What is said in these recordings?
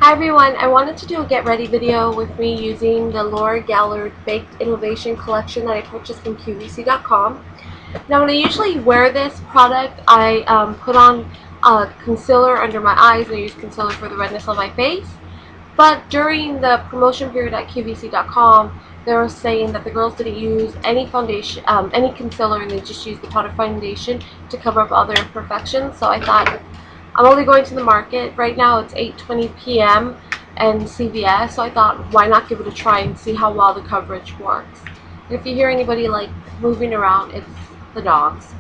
Hi everyone, I wanted to do a get ready video with me using the Laura Gallard Baked Innovation Collection that I purchased from QVC.com. Now when I usually wear this product, I put on concealer under my eyes and I use concealer for the redness on my face. But during the promotion period at QVC.com, they were saying that the girls didn't use any foundation, any concealer, and they just used the powder foundation to cover up all their imperfections. So I thought, I'm only going to the market. Right now it's 8:20 p.m. and CVS, so I thought, why not give it a try and see how well the coverage works. And if you hear anybody like moving around, it's the dogs.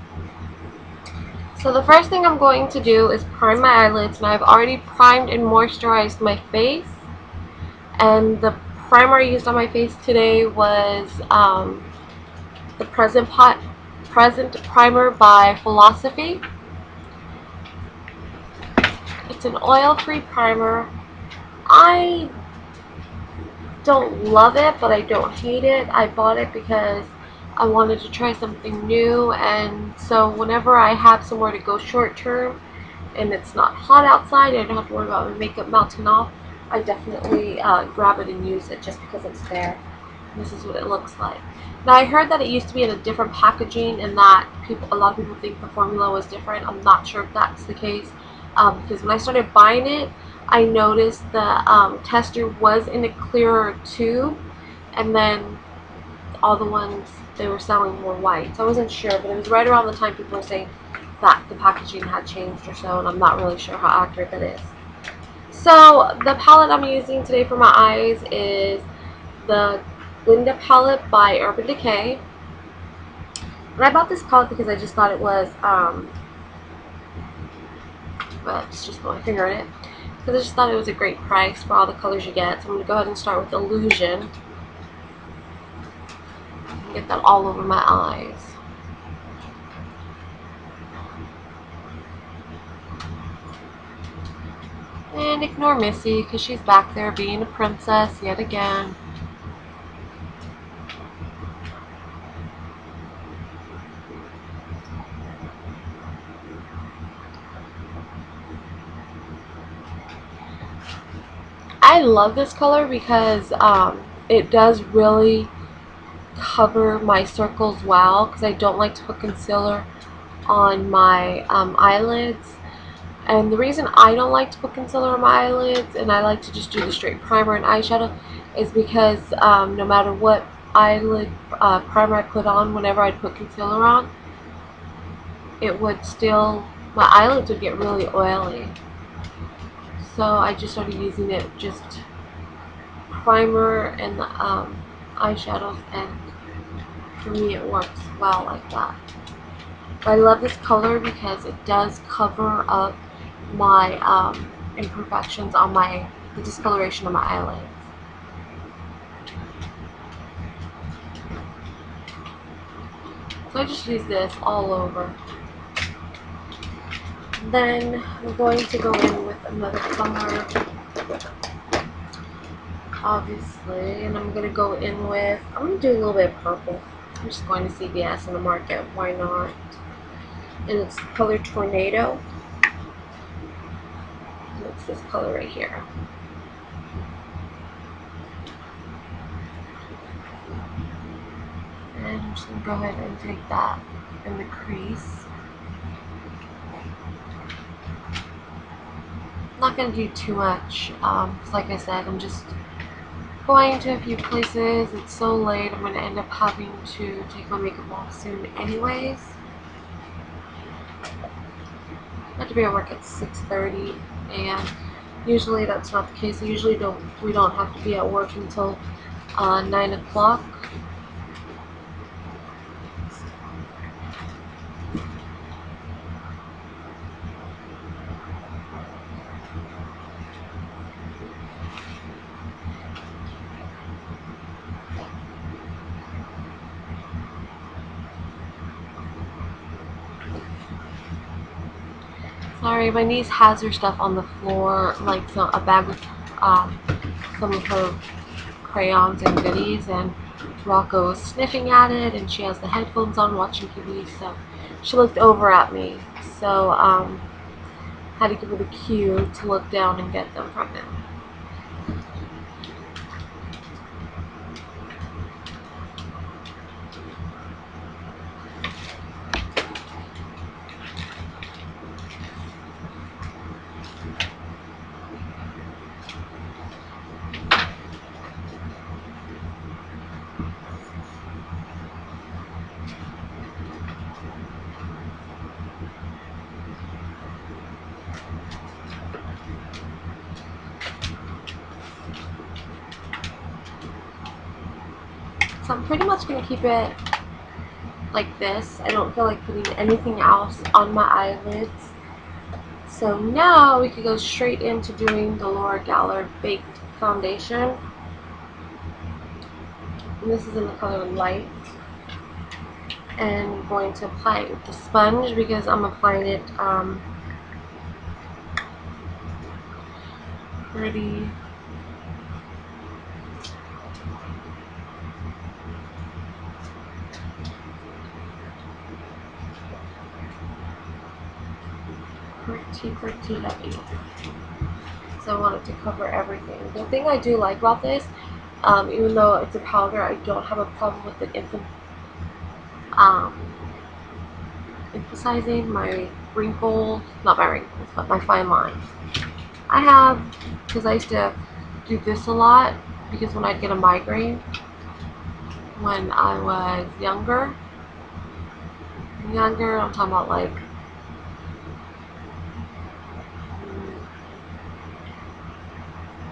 So the first thing I'm going to do is prime my eyelids, and I've already primed and moisturized my face. And the primer I used on my face today was the Present Primer by Philosophy. It's an oil-free primer. I don't love it, but I don't hate it. I bought it because I wanted to try something new, and so whenever I have somewhere to go short term and it's not hot outside, I don't have to worry about my makeup melting off, I definitely grab it and use it just because it's there. And this is what it looks like. Now I heard that it used to be in a different packaging and that a lot of people think the formula was different. I'm not sure if that's the case because when I started buying it, I noticed the tester was in a clearer tube, and then all the ones they were selling were white. So I wasn't sure, but it was right around the time people were saying that the packaging had changed or so, and I'm not really sure how accurate that is. So the palette I'm using today for my eyes is the Linda palette by Urban Decay. And I bought this palette because I just thought it was, let's just put my finger in it, because I just thought it was a great price for all the colors you get. So I'm going to go ahead and start with Illusion. Get that all over my eyes. And ignore Missy because she's back there being a princess yet again. I love this color because it does really cover my circles well, because I don't like to put concealer on my eyelids. And the reason I don't like to put concealer on my eyelids and I like to just do the straight primer and eyeshadow is because no matter what eyelid primer I put on, whenever I'd put concealer on, it would still, my eyelids would get really oily. So I just started using it just primer and the eyeshadows, and for me it works well like that. But I love this color because it does cover up my imperfections on the discoloration of my eyelids. So I just use this all over. Then I'm going to go in with another color, obviously, and I'm going to go in with, I'm going to do a little bit of purple. I'm just going to CVS in the market, why not? And it's color Tornado. And it's this color right here. And I'm just going to go ahead and take that in the crease. I'm not going to do too much, like I said, I'm just going to a few places. It's so late, I'm going to end up having to take my makeup off soon anyways. I have to be at work at 6:30, and usually that's not the case. We don't have to be at work until 9 o'clock. Sorry, my niece has her stuff on the floor, like a bag with some of her crayons and goodies, and Rocco was sniffing at it, and she has the headphones on watching TV, so she looked over at me, so had to give her the cue to look down and get them from him. So I'm pretty much going to keep it like this. I don't feel like putting anything else on my eyelids. So now we could go straight into doing the Laura Geller Baked Foundation. And this is in the color Light. And I'm going to apply it with the sponge because I'm applying it pretty heavy. So I want it to cover everything. The thing I do like about this, even though it's a powder, I don't have a problem with it emphasizing my wrinkles, not my wrinkles, but my fine lines. I have, because I used to do this a lot, because when I'd get a migraine when I was younger, I'm talking about like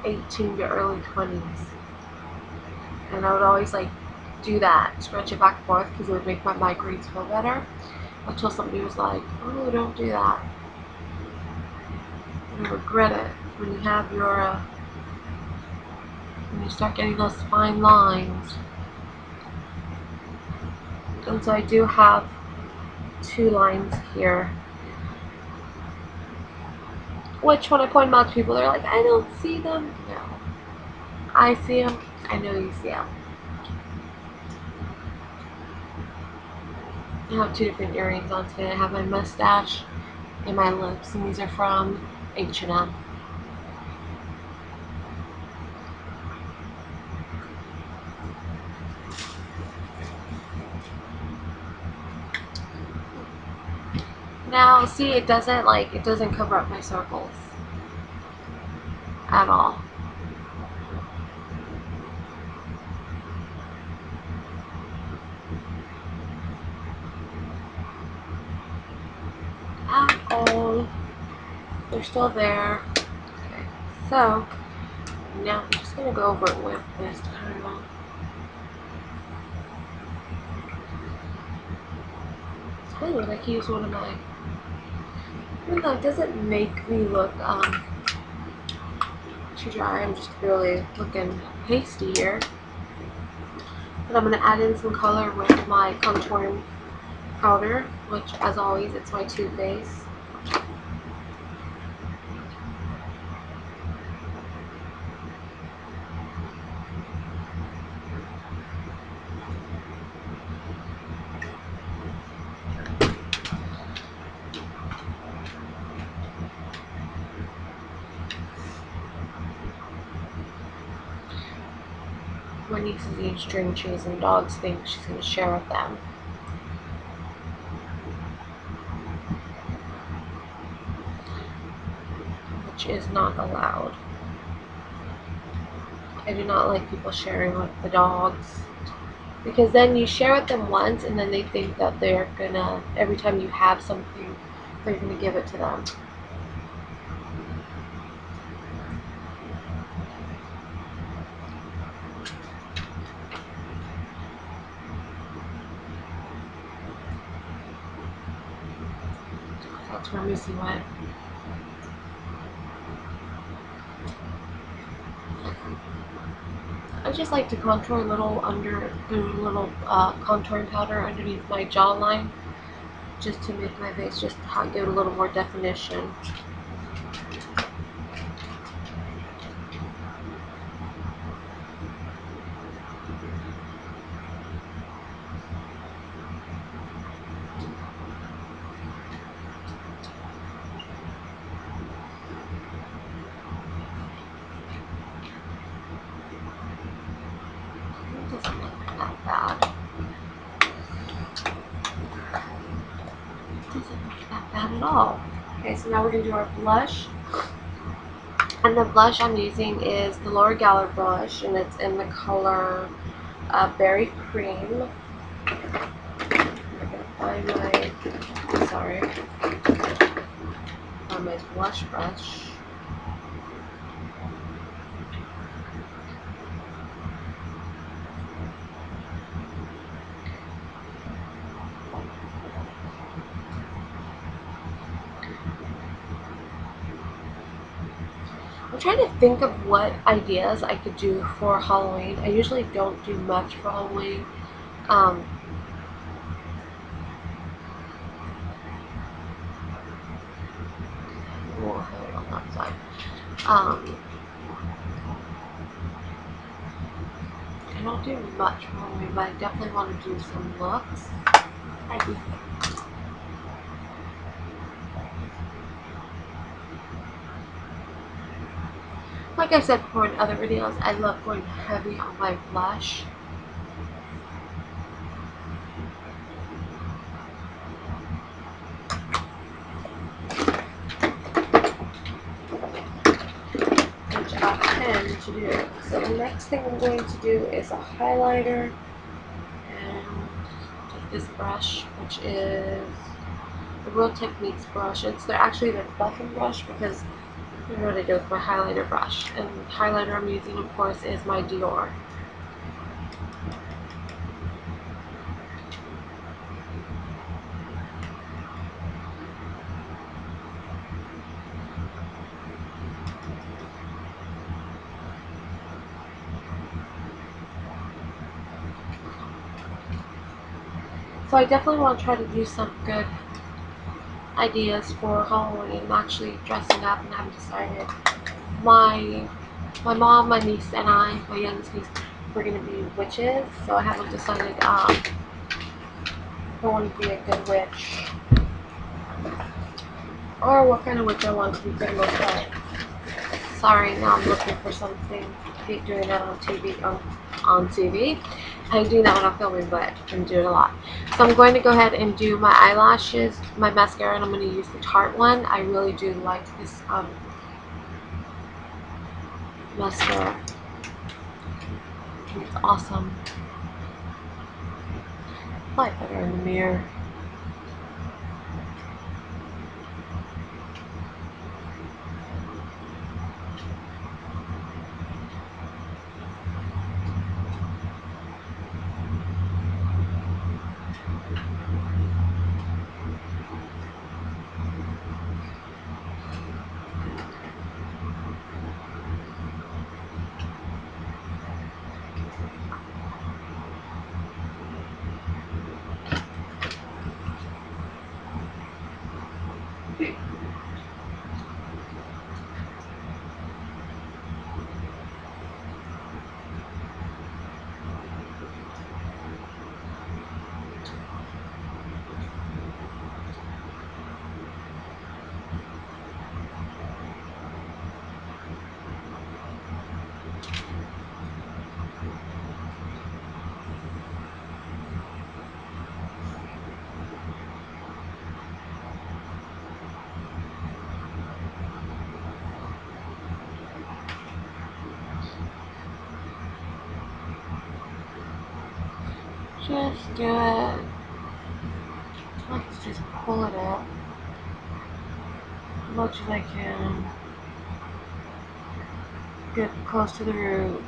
18 to early 20s, and I would always like do that, stretch it back and forth because it would make my migraines feel better, until somebody was like, oh, don't do that. You regret it when you have your, when you start getting those fine lines. And so I do have 2 lines here, which when I point them out to people, they're like, I don't see them. No, I see them. I know you see them. I have 2 different earrings on today. I have my mustache and my lips, and these are from H&M. Now, see, it doesn't cover up my circles at all. At all. They're still there. Okay, so now I'm just gonna go over it with this kind of. It's funny, like I can use one of my. Even though it doesn't make me look too dry, I'm just really looking pasty here. But I'm gonna add in some color with my contouring powder, which, as always, it's my Too Faced. My nieces eat string cheese, and dogs think she's gonna share with them, which is not allowed. I do not like people sharing with the dogs, because then you share with them once and then they think that they're gonna, every time you have something, they're gonna give it to them. That's where Missy went. I just like to contour a little contouring powder underneath my jawline, just to make my face just give it a little more definition. It doesn't look that bad. It doesn't look that bad at all. Okay, so now we're going to do our blush. And the blush I'm using is the Laura Geller blush, and it's in the color Berry Cream. I'm going to find my blush brush. trying to think of what ideas I could do for Halloween. I usually don't do much for Halloween. Um, we'll hold on that side. I don't do much for Halloween, but I definitely want to do some looks. I do. Like I said before in other videos, I love going heavy on my blush. Which I tend to do. So the next thing I'm going to do is a highlighter. And take this brush, which is the Real Techniques brush. It's actually their buffing brush because you know what I do with my highlighter brush. And the highlighter I'm using, of course, is my Dior. So I definitely want to try to do some good ideas for Halloween. I'm actually dressing up and haven't decided. My mom, my niece, and I, my youngest niece, we're going to be witches. So I haven't decided if I want to be a good witch or what kind of witch I want to be good look like. Sorry, now I'm looking for something. I hate doing that on TV. On TV. I hate doing that when I'm filming, but I'm doing a lot. So I'm going to go ahead and do my eyelashes, my mascara, and I'm going to use the Tarte one. I really do like this mascara. It's awesome. Probably better in the mirror. Just do it. I like to just pull it up as much as I can. Get close to the root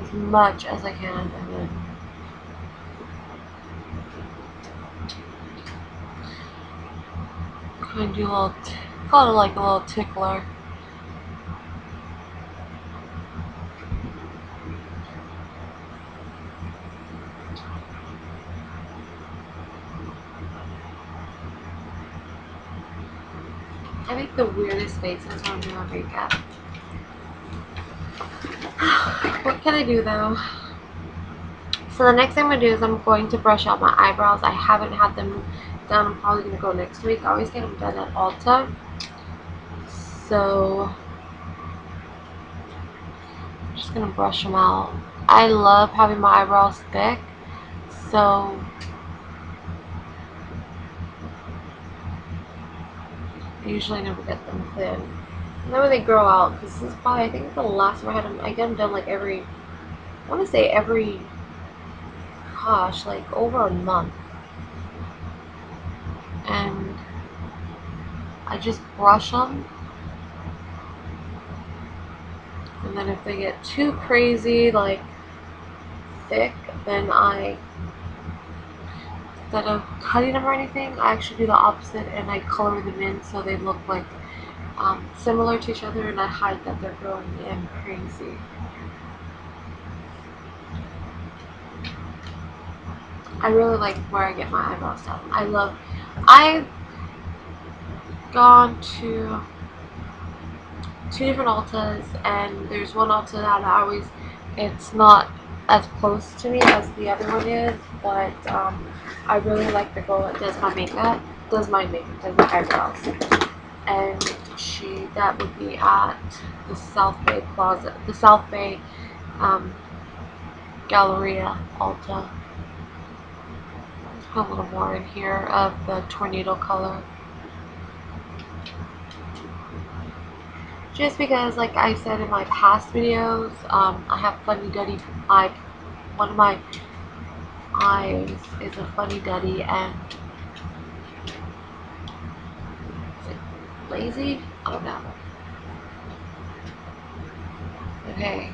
as much as I can, and then kind of do a little, call it like a little tickler. I make the weirdest faces when I'm doing makeup. What can I do though? So the next thing I'm going to do is I'm going to brush out my eyebrows. I haven't had them done. I'm probably going to go next week. I always get them done at Ulta. So I'm just going to brush them out. I love having my eyebrows thick. So I usually never get them thin. And then when they grow out, because this is probably, I think the last time I had them, I get them done like every, I want to say every, gosh, like over a month. And I just brush them. And then if they get too crazy, like thick, then instead of cutting them or anything, I actually do the opposite and I color them in so they look like similar to each other, and I hide that they're growing in crazy. I really like where I get my eyebrows done. I've gone to 2 different Ultas, and there's one Ulta that it's not as close to me as the other one is, but I really like the girl that does my makeup, does my eyebrows, and that would be at the South Bay Plaza, the South Bay Galleria Ulta. Let's put a little more in here of the tornado color. Just because, like I said in my past videos, I have fuddy-duddy eye. One of my eyes is a fuddy-duddy, and is it lazy? I don't know. Okay.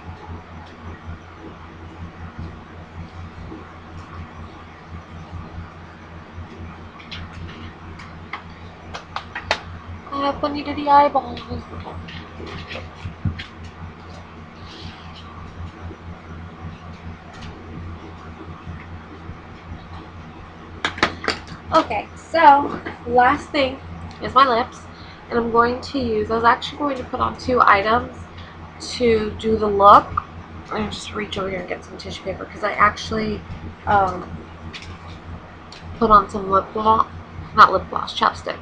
I have fuddy-duddy eyeballs. Okay, so last thing is my lips, and I'm going to use, I was actually going to put on 2 items to do the look. I'm going to just reach over here and get some tissue paper, because I actually put on some lip gloss, not lip gloss, chapstick.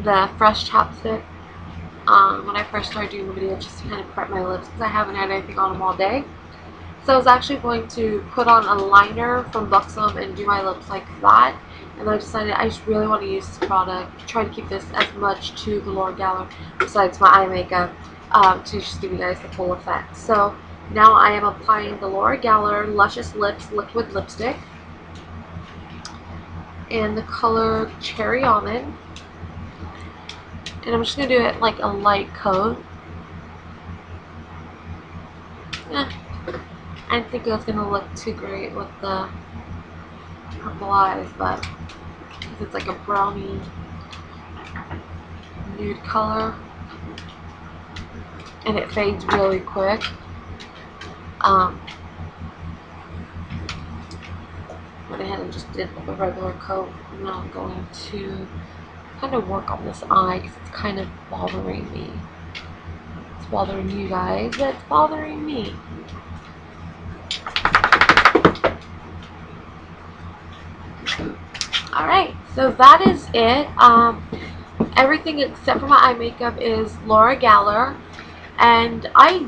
The fresh chapstick when I first started doing the video, just to kind of prep my lips, because I haven't had anything on them all day. So I was actually going to put on a liner from Buxom and do my lips like that, and I decided I just really want to use this product, try to keep this as much to the Laura Geller besides my eye makeup, to just give you guys the full effect. So now I am applying the Laura Geller Luscious Lips Liquid Lipstick in the color Cherry Almond, and I'm just going to do it like a light coat. I didn't think it was going to look too great with the purple eyes, but because it's like a brownie nude color and it fades really quick, went ahead and just did a regular coat. And now I'm going to kind of work on this eye because it's kind of bothering me. It's bothering you guys, but it's bothering me. Alright, so that is it. Everything except for my eye makeup is Laura Geller, and I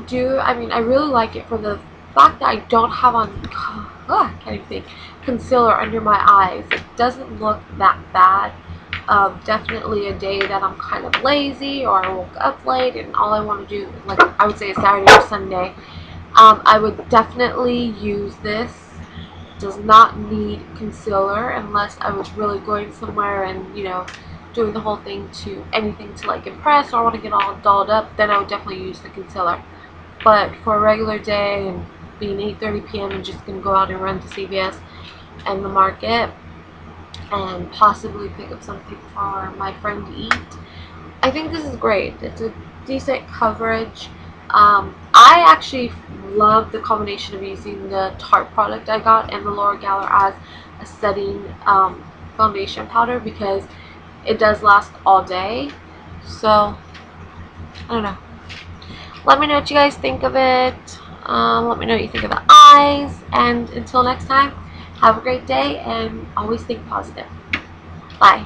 really like it for the fact that I don't have on, I can't even think, concealer under my eyes. It doesn't look that bad. Definitely a day that I'm kind of lazy, or I woke up late and all I want to do, like I would say Saturday or Sunday, I would definitely use this. Does not need concealer unless I was really going somewhere and, you know, doing the whole thing to anything to like impress, or want to get all dolled up, then I would definitely use the concealer. But for a regular day and being 8:30 p.m. and just gonna go out and run to CVS and the market and possibly pick up something for my friend to eat, I think this is great. It's a decent coverage. I actually love the combination of using the Tarte product I got and the Laura Geller as a setting foundation powder, because it does last all day. So I don't know. Let me know what you guys think of it. Let me know what you think of the eyes, and until next time, have a great day and always think positive. Bye.